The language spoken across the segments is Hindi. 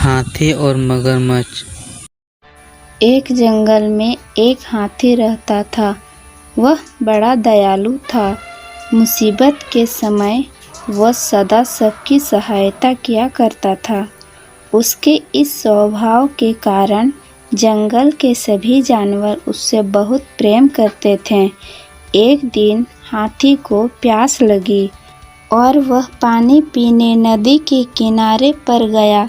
हाथी और मगरमच्छ। एक जंगल में एक हाथी रहता था। वह बड़ा दयालु था। मुसीबत के समय वह सदा सबकी सहायता किया करता था। उसके इस स्वभाव के कारण जंगल के सभी जानवर उससे बहुत प्रेम करते थे। एक दिन हाथी को प्यास लगी और वह पानी पीने नदी के किनारे पर गया।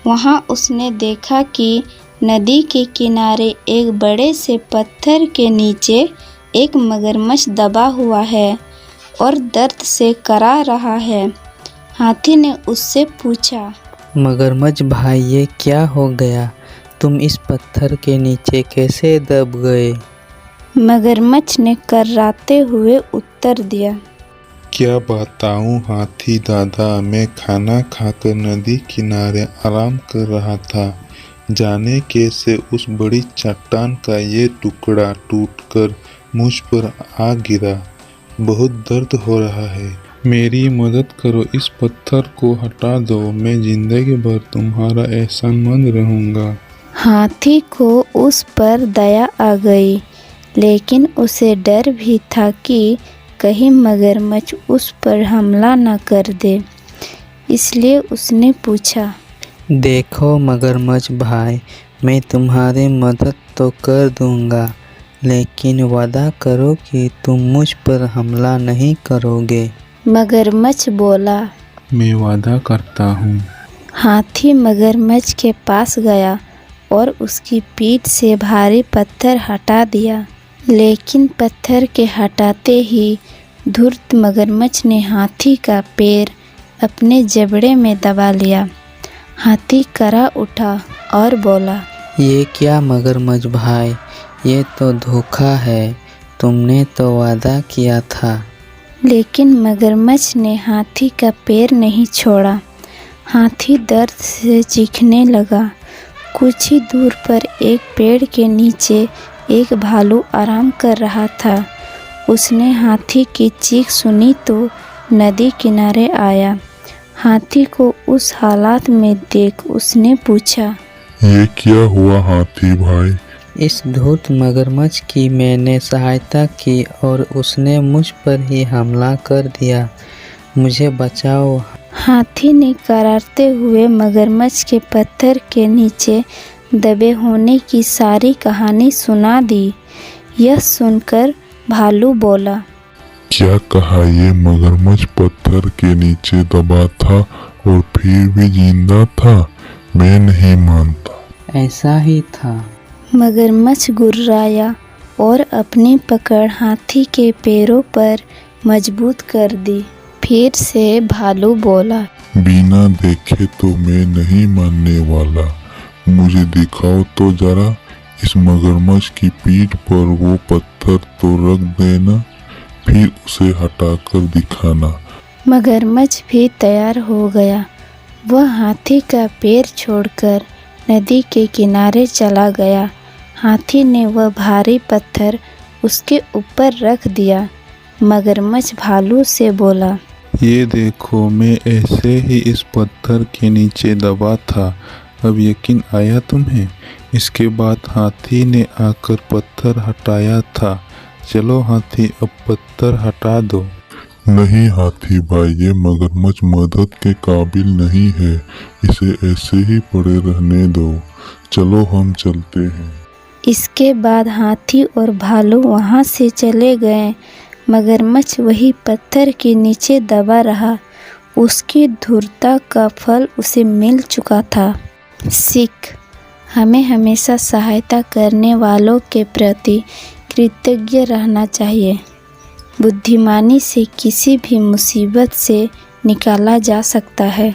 वहाँ उसने देखा कि नदी के किनारे एक बड़े से पत्थर के नीचे एक मगरमच्छ दबा हुआ है और दर्द से करा रहा है। हाथी ने उससे पूछा, मगरमच्छ भाई, ये क्या हो गया? तुम इस पत्थर के नीचे कैसे दब गए? मगरमच्छ ने कर्राते हुए उत्तर दिया, क्या बताऊं हाथी दादा, मैं खाना खाकर नदी किनारे आराम कर रहा था। जाने कैसे उस बड़ी चट्टान का ये टुकड़ा टूटकर मुझ पर आ गिरा। बहुत दर्द हो रहा है। मेरी मदद करो, इस पत्थर को हटा दो। मैं जिंदगी भर तुम्हारा एहसानमंद रहूंगा। हाथी को उस पर दया आ गई, लेकिन उसे डर भी था कि कहीं मगरमच्छ उस पर हमला न कर दे। इसलिए उसने पूछा, देखो मगरमच्छ भाई, मैं तुम्हारी मदद तो कर दूंगा, लेकिन वादा करो कि तुम मुझ पर हमला नहीं करोगे। मगरमच्छ बोला, मैं वादा करता हूँ। हाथी मगरमच्छ के पास गया और उसकी पीठ से भारी पत्थर हटा दिया। लेकिन पत्थर के हटाते ही धूर्त मगरमच्छ ने हाथी का पैर अपने जबड़े में दबा लिया। हाथी करा उठा और बोला, ये क्या मगरमच्छ भाई, ये तो धोखा है। तुमने तो वादा किया था। लेकिन मगरमच्छ ने हाथी का पैर नहीं छोड़ा। हाथी दर्द से चीखने लगा। कुछ ही दूर पर एक पेड़ के नीचे एक भालू आराम कर रहा था। उसने हाथी की चीख सुनी तो नदी किनारे आया। हाथी को उस हालात में देख उसने पूछा, ये क्या हुआ हाथी भाई? इस धूर्त मगरमच्छ की मैंने सहायता की और उसने मुझ पर ही हमला कर दिया। मुझे बचाओ। हाथी ने करारते हुए मगरमच्छ के पत्थर के नीचे दबे होने की सारी कहानी सुना दी। यह सुनकर भालू बोला, क्या कहा? ये मगरमच्छ पत्थर के नीचे दबा था और फिर भी जिंदा था? मैं नहीं मानता। ऐसा ही था। मगरमच्छ गुर्राया और अपनी पकड़ हाथी के पैरों पर मजबूत कर दी। फिर से भालू बोला, बिना देखे तो मैं नहीं मानने वाला। मुझे दिखाओ तो जरा, इस मगरमच्छ की पीठ पर वो पत्थर तो रख देना, फिर उसे हटाकर दिखाना। मगरमच्छ भी तैयार हो गया। वह हाथी का पैर छोड़कर नदी के किनारे चला गया। हाथी ने वह भारी पत्थर उसके ऊपर रख दिया। मगरमच्छ भालू से बोला, ये देखो, मैं ऐसे ही इस पत्थर के नीचे दबा था। अब यकीन आया तुम्हें? इसके बाद हाथी ने आकर पत्थर हटाया था। चलो हाथी, अब पत्थर हटा दो। नहीं हाथी भाई, ये मगरमच्छ मदद के काबिल नहीं है। इसे ऐसे ही पड़े रहने दो। चलो हम चलते हैं। इसके बाद हाथी और भालू वहाँ से चले गए। मगरमच्छ वही पत्थर के नीचे दबा रहा। उसकी धूर्तता का फल उसे मिल चुका था। सीख: हमें हमेशा सहायता करने वालों के प्रति कृतज्ञ रहना चाहिए। बुद्धिमानी से किसी भी मुसीबत से निकाला जा सकता है।